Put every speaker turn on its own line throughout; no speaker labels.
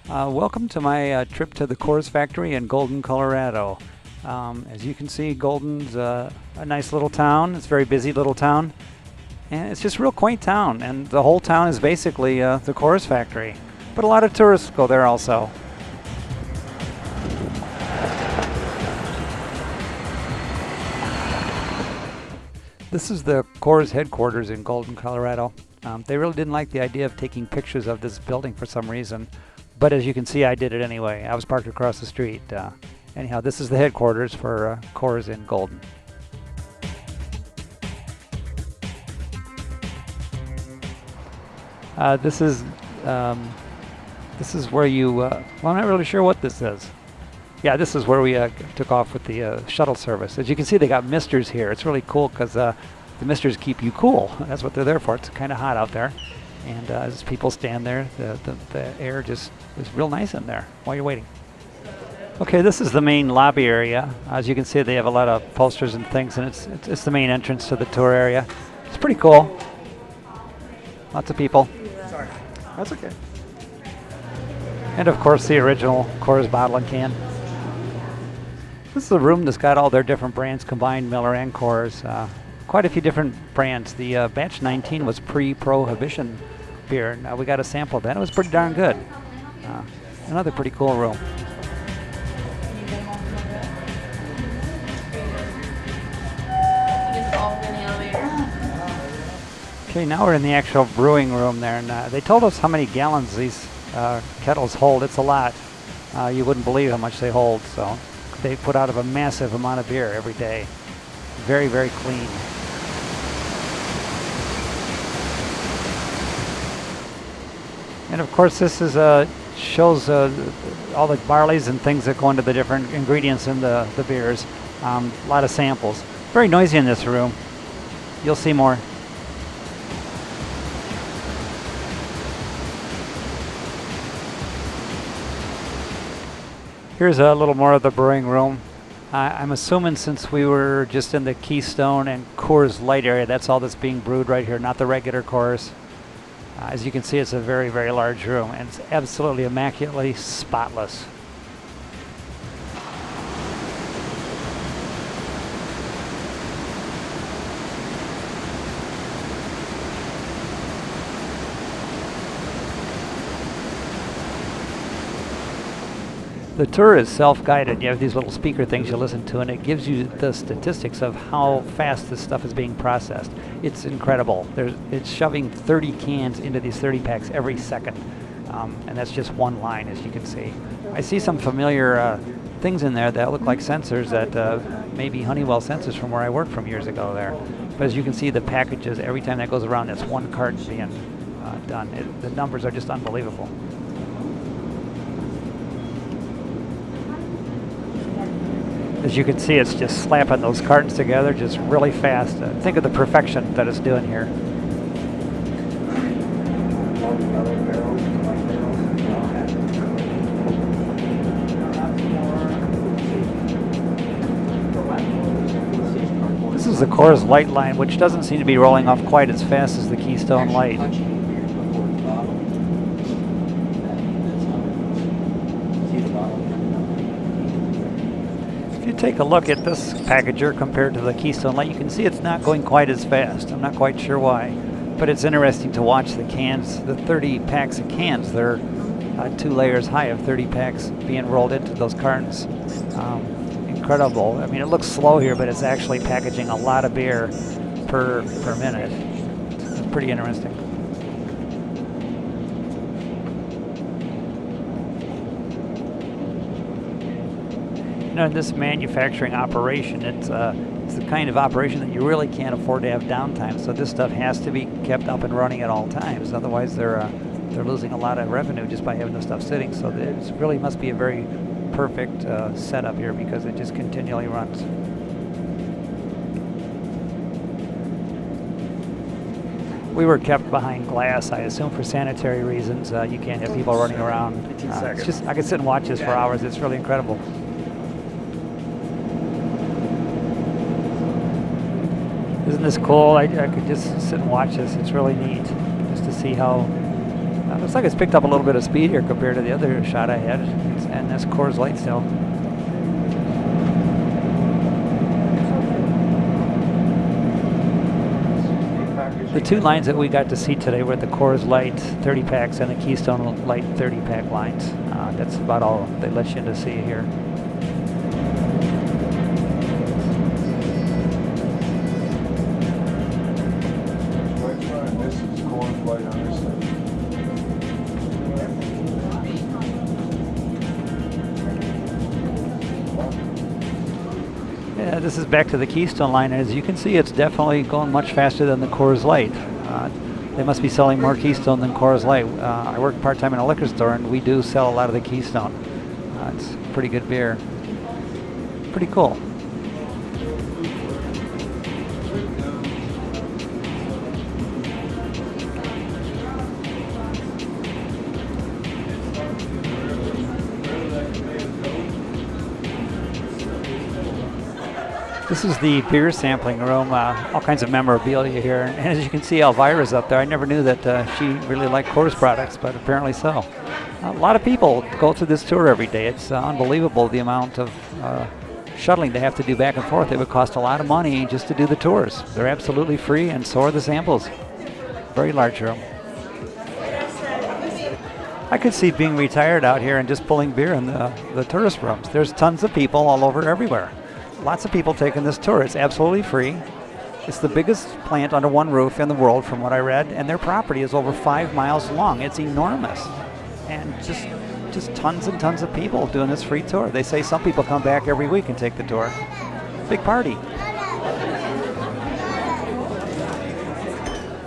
Welcome to my trip to the Coors factory in Golden, Colorado. As you can see, Golden's a nice little town. It's a very busy little town. And it's just a real quaint town. And the whole town is basically the Coors factory. But a lot of tourists go there also. This is the Coors headquarters in Golden, Colorado. They really didn't like the idea of taking pictures of this building for some reason. But as you can see, I did it anyway. I was parked across the street. Anyhow, this is the headquarters for Coors in Golden. This is where you. Well, I'm not really sure what this is. Yeah, this is where we took off with the shuttle service. As you can see, they got misters here. It's really cool because the misters keep you cool. That's what they're there for. It's kind of hot out there. And as people stand there, the air just is real nice in there while you're waiting. Okay, this is the main lobby area. As you can see, they have a lot of posters and things, and it's the main entrance to the tour area. It's pretty cool. Lots of people.
Sorry. That's okay.
And of course, the original Coors bottle and can. This is a room that's got all their different brands combined, Miller and Coors. Quite a few different brands. The batch 19 was pre-prohibition beer. Now we got a sample of that. It was pretty darn good. Another pretty cool room. Okay, now we're in the actual brewing room there, and they told us how many gallons these kettles hold. It's a lot. You wouldn't believe how much they hold. So they put out a massive amount of beer every day. Very, very clean. And of course, this is shows all the barleys and things that go into the different ingredients in the beers. A lot of samples. Very noisy in this room. You'll see more. Here's a little more of the brewing room. I'm assuming since we were just in the Keystone and Coors Light area, that's all that's being brewed right here, not the regular Coors. As you can see, it's a very, very large room, and it's absolutely immaculately spotless. The tour is self-guided. You have these little speaker things you listen to, and it gives you the statistics of how fast this stuff is being processed. It's incredible. It's shoving 30 cans into these 30 packs every second, and that's just one line, as you can see. I see some familiar things in there that look like sensors that may be Honeywell sensors from where I worked from years ago there. But as you can see, the packages, every time that goes around, that's one carton being done. The numbers are just unbelievable. As you can see, it's just slapping those cartons together just really fast. Think of the perfection that it's doing here. This is the Coors Light line, which doesn't seem to be rolling off quite as fast as the Keystone Light. Take a look at this packager compared to the Keystone Light. You can see it's not going quite as fast. I'm not quite sure why, but it's interesting to watch the cans, the 30 packs of cans. They're 2 layers high of 30 packs being rolled into those cartons. Incredible. I mean, it looks slow here, but it's actually packaging a lot of beer per minute. It's pretty interesting. In this manufacturing operation, it's the kind of operation that you really can't afford to have downtime. So this stuff has to be kept up and running at all times. Otherwise, they're losing a lot of revenue just by having the stuff sitting. So it really must be a very perfect setup here because it just continually runs. We were kept behind glass, I assume, for sanitary reasons. You can't have people running around. It's just I could sit and watch this for hours. It's really incredible. Isn't this cool? I could just sit and watch this. It's really neat just to see how Looks like it's picked up a little bit of speed here compared to the other shot I had, and that's Coors Light still. The two lines that we got to see today were the Coors Light 30 packs and the Keystone Light 30 pack lines. That's about all they let you in to see here.
This is Coors Light on this thing.
Yeah, this is back to the Keystone line. As you can see, it's definitely going much faster than the Coors Light. They must be selling more Keystone than Coors Light. I work part-time in a liquor store, and we do sell a lot of the Keystone. It's pretty good beer. Pretty cool. This is the beer sampling room, all kinds of memorabilia here. And as you can see, Elvira's up there. I never knew that she really liked Coors products, but apparently so. A lot of people go through this tour every day. It's unbelievable the amount of shuttling they have to do back and forth. It would cost a lot of money just to do the tours. They're absolutely free, and so are the samples. Very large room. I could see being retired out here and just pulling beer in the tourist rooms. There's tons of people all over everywhere. Lots of people taking this tour. It's absolutely free. It's the biggest plant under one roof in the world from what I read, and their property is over 5 miles long. It's enormous. And just tons and tons of people doing this free tour. They say some people come back every week and take the tour. Big party.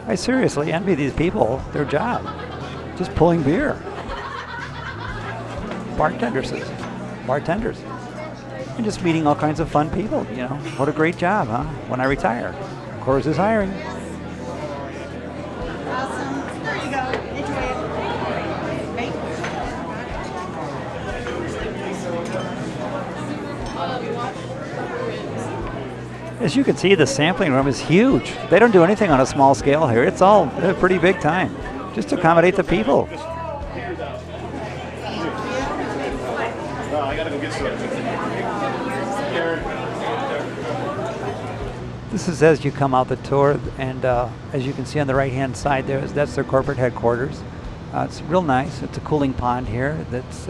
I seriously envy these people, their job. Just pulling beer. Bartenders. And just meeting all kinds of fun people, you know. What a great job, huh? When I retire. Coors is hiring.
Awesome. There you go. Enjoy it.
As you can see, the sampling room is huge. They don't do anything on a small scale here. It's all pretty big time, just to accommodate the people.
I gotta go get some.
This is as you come out the tour, and as you can see on the right-hand side there, that's their corporate headquarters. It's real nice. It's a cooling pond here that's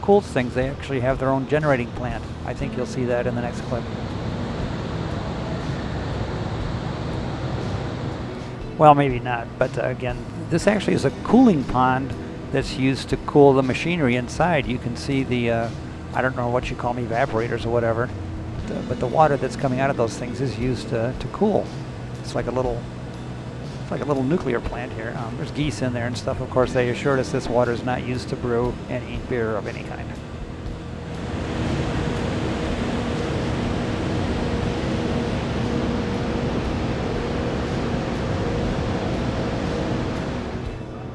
cools things. They actually have their own generating plant. I think you'll see that in the next clip. Well, maybe not, but again, this actually is a cooling pond that's used to cool the machinery inside. You can see the, I don't know what you call them, evaporators or whatever, but the water that's coming out of those things is used to cool. It's like a little nuclear plant here. There's geese in there and stuff. Of course, they assured us this water is not used to brew any beer of any kind.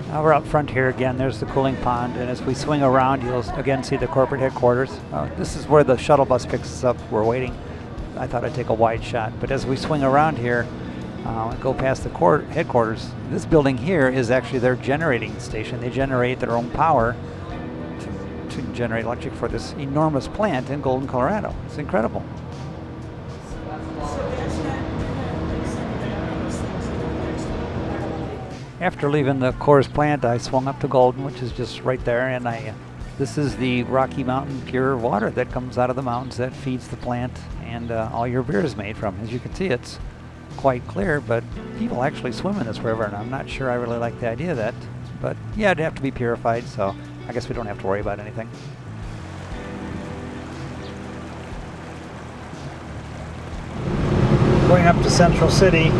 Now we're up front here again. There's the cooling pond, and as we swing around, you'll again see the corporate headquarters. This is where the shuttle bus picks us up. We're waiting. I thought I'd take a wide shot, but as we swing around here and go past the headquarters, this building here is actually their generating station. They generate their own power to generate electric for this enormous plant in Golden, Colorado. It's incredible. After leaving the Coors plant, I swung up to Golden, which is just right there, and this is the Rocky Mountain pure water that comes out of the mountains that feeds the plant and all your beer is made from. As you can see, it's quite clear, but people actually swim in this river, and I'm not sure I really like the idea of that. But yeah, it'd have to be purified, so I guess we don't have to worry about anything. Going up to Central City.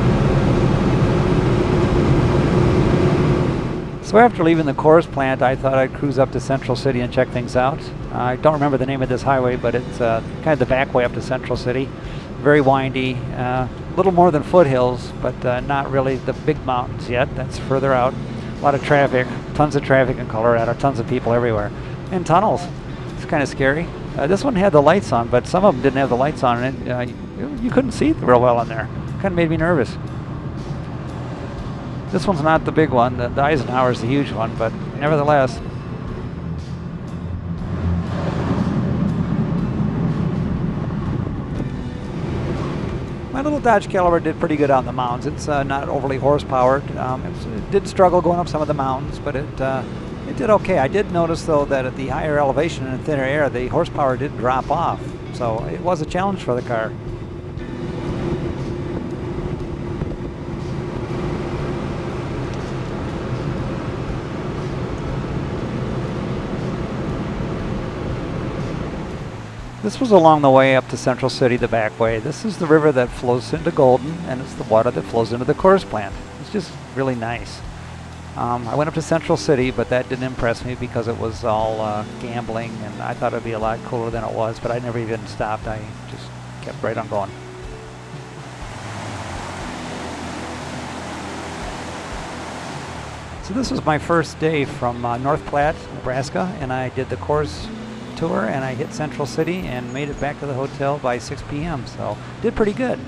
So after leaving the Coors plant, I thought I'd cruise up to Central City and check things out. I don't remember the name of this highway, but it's kind of the back way up to Central City. Very windy, a little more than foothills, but not really the big mountains yet. That's further out. A lot of traffic, tons of traffic in Colorado, tons of people everywhere. And tunnels. It's kind of scary. This one had the lights on, but some of them didn't have the lights on, and you couldn't see real well in there. Kind of made me nervous. This one's not the big one. The Eisenhower is the huge one, but nevertheless. My little Dodge Caliber did pretty good on the mountains. It's not overly horsepowered. It did struggle going up some of the mountains, but it did okay. I did notice though that at the higher elevation and thinner air, the horsepower did drop off. So it was a challenge for the car. This was along the way up to Central City, the back way. This is the river that flows into Golden, and it's the water that flows into the Coors plant. It's just really nice. I went up to Central City, but that didn't impress me because it was all gambling, and I thought it'd be a lot cooler than it was, but I never even stopped. I just kept right on going. So this was my first day from North Platte, Nebraska, and I did the Coors tour, and I hit Central City and made it back to the hotel by 6 p.m. So did pretty good.